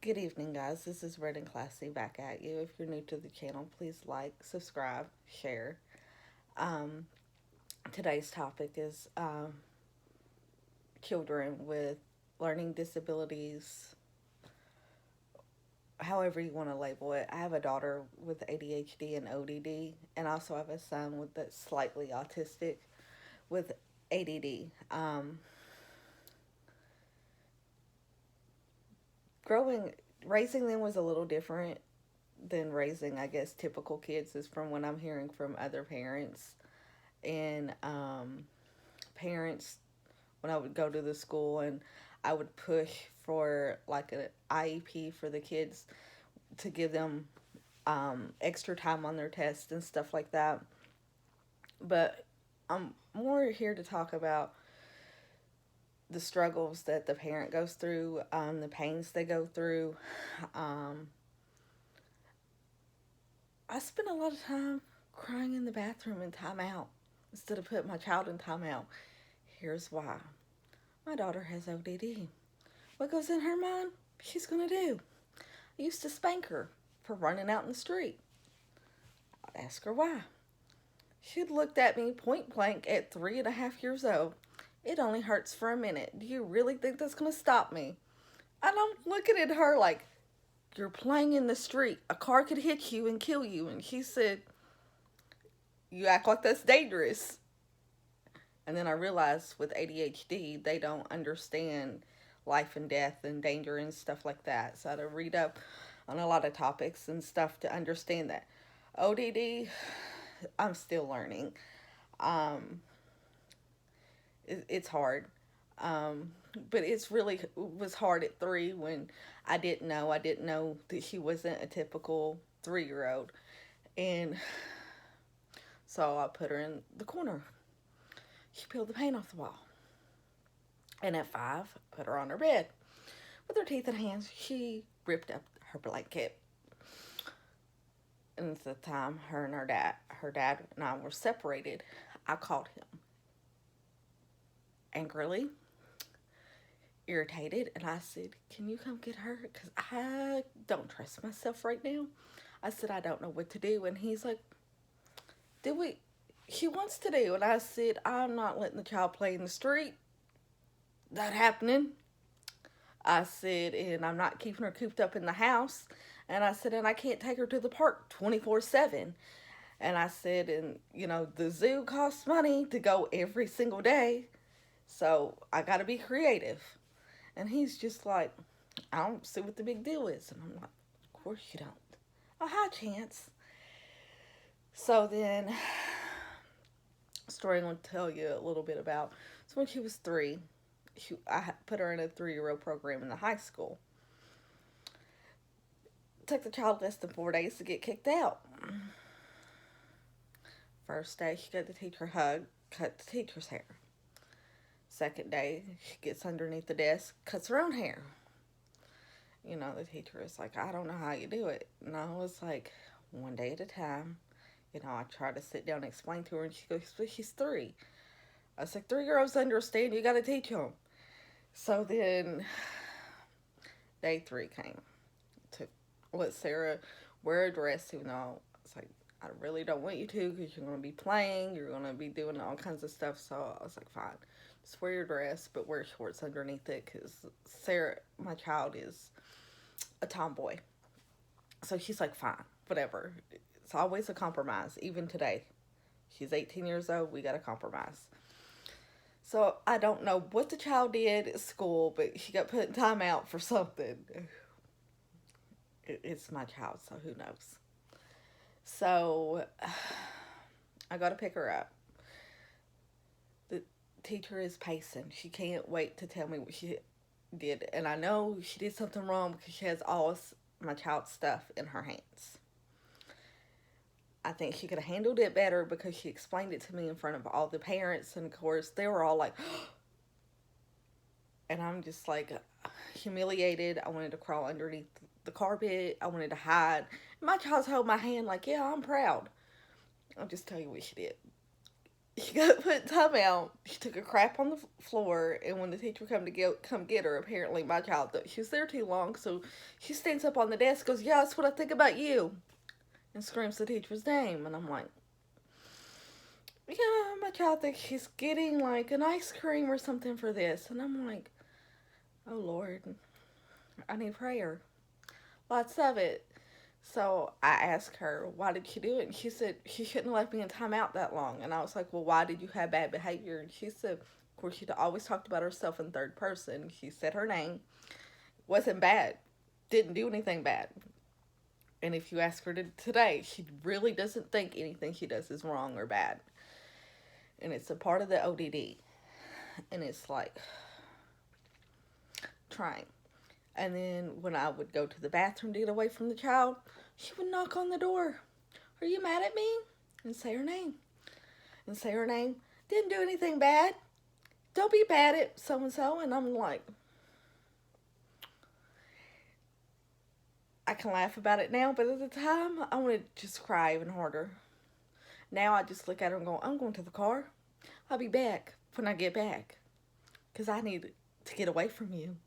Good evening, guys. This is Red and Classy back at you. If you're new to the channel, please like, subscribe, share. Um, Today's topic is children with learning disabilities, however you want to label it. I have a daughter with ADHD and ODD, and I also have a son with that's slightly autistic with ADD. Growing, raising them was a little different than raising, I guess, typical kids, is from what I'm hearing from other parents. And parents, when I would go to the school and I would push for like an IEP for the kids to give them extra time on their tests and stuff like that. But I'm more here to talk about the struggles that the parent goes through, the pains they go through. Um, I spend a lot of time crying in the bathroom in timeout instead of putting my child in timeout. Here's why. My daughter has ODD. What goes in her mind, she's going to do. I used to spank her for running out in the street. I'd ask her why. She'd looked at me point blank at 3.5 years old. It only hurts for a minute. Do you really think that's going to stop me? And I'm looking at her like, you're playing in the street. A car could hit you and kill you. And she said, you act like that's dangerous. And then I realized with ADHD, they don't understand life and death and danger and stuff like that. So I had to read up on a lot of topics and stuff to understand that. ODD, I'm still learning. Um, it's hard. Um, but it's really was hard at 3 when I didn't know. I didn't know that she wasn't a typical 3-year old. And so I put her in the corner. She peeled the paint off the wall. And at 5, put her on her bed. With her teeth and hands, she ripped up her blanket. And at the time, her dad and I were separated, I called him angrily, irritated, and I said, can you come get her? Because I don't trust myself right now. I said, I don't know what to do. And he's like, did we? She wants to do. And I said, I'm not letting the child play in the street. That happening. I said, and I'm not keeping her cooped up in the house. And I said, and I can't take her to the park 24/7. And I said, and the zoo costs money to go every single day. So I got to be creative. And he's just like, I don't see what the big deal is. And I'm like, of course you don't. Oh, hi, Chance. So then, story I'm going to tell you a little bit about. So when she was 3, I put her in a 3-year-old program in the high school. It took the child less than 4 days to get kicked out. First day, she got the teacher hug, cut the teacher's hair. Second day, she gets underneath the desk, cuts her own hair. The teacher is like, I don't know how you do it. And I was like, one day at a time. I try to sit down and explain to her, and she goes, but she's 3. I was like, 3-year-olds understand, you got to teach them. So then, day 3 came. To let Sarah wear a dress, even though it's like, I really don't want you to, because you're going to be playing, you're going to be doing all kinds of stuff. So I was like, fine, just wear your dress, but wear shorts underneath it, because Sarah, my child, is a tomboy. So she's like, fine, whatever. It's always a compromise, even today. She's 18 years old, we got to compromise. So I don't know what the child did at school, but she got put in timeout for something. It's my child, so who knows. So I got to pick her up. The teacher is pacing. She can't wait to tell me what she did. And I know she did something wrong because she has all my child's stuff in her hands. I think she could have handled it better because she explained it to me in front of all the parents. And of course, they were all like, and I'm just like humiliated. I wanted to crawl underneath the carpet. I wanted to hide. My child's holding my hand like, yeah, I'm proud. I'll just tell you what she did. He got put in timeout. She took a crap on the floor, and when the teacher come get her, apparently my child thought she was there too long, so she stands up on the desk, goes, "Yeah, that's what I think about you," and screams the teacher's name, and I'm like, "Yeah, my child thinks she's getting like an ice cream or something for this," and I'm like, "Oh Lord, I need prayer, lots of it." So I asked her, "Why did she do it?" And she said, "She shouldn't have left me in timeout that long." And I was like, "Well, why did you have bad behavior?" And she said, of course, she always talked about herself in third person. She said her name wasn't bad, didn't do anything bad. And if you ask her today, she really doesn't think anything she does is wrong or bad. And it's a part of the ODD. And it's like trying. And then when I would go to the bathroom to get away from the child, she would knock on the door. "Are you mad at me?" And say her name. And say her name. "Didn't do anything bad. Don't be bad at so and so." And I'm like, I can laugh about it now, but at the time, I wanted to just cry even harder. Now I just look at her and go, "I'm going to the car. I'll be back when I get back. Because I need to get away from you."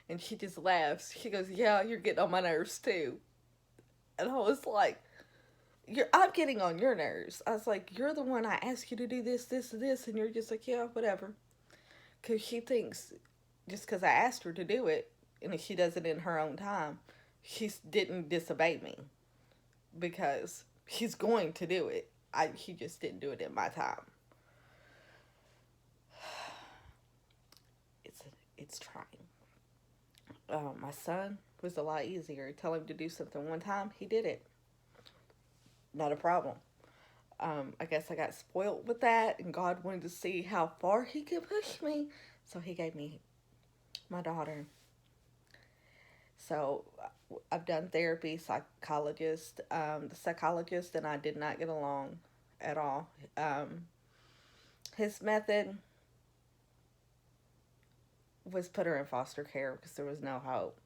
And she just laughs. She goes, "Yeah, you're getting on my nerves too." And I was like, I'm getting on your nerves. I was like, "You're the one I asked you to do this, this, and this." And you're just like, "Yeah, whatever." Because she thinks just because I asked her to do it, and if she does it in her own time, she didn't disobey me because she's going to do it. She just didn't do it in my time. It's it's trying. My son was a lot easier. Tell him to do something one time, he did it. Not a problem. I guess I got spoiled with that, and God wanted to see how far He could push me, so He gave me my daughter. So I've done therapy, the psychologist and I did not get along at all. His method was put her in foster care because there was no hope.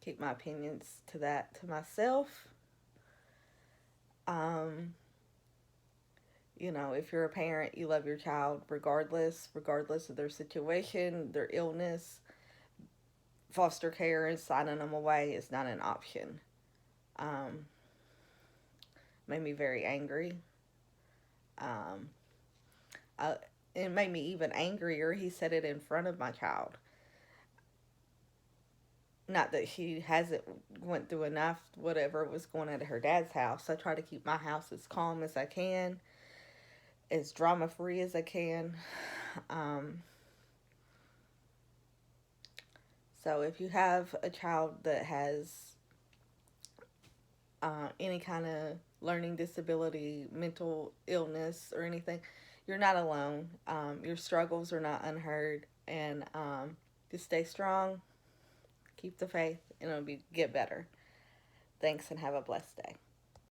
Keep my opinions to myself. Um, if you're a parent, you love your child regardless of their situation, their illness. Foster care and signing them away is not an option. Um, Made me very angry. Um, it made me even angrier. He said it in front of my child. Not that she hasn't went through enough, whatever was going on at her dad's house. I try to keep my house as calm as I can, as drama free as I can. Um, so if you have a child that has any kind of learning disability, mental illness, or anything, you're not alone. Your struggles are not unheard, and just stay strong, keep the faith, and get better. Thanks, and have a blessed day.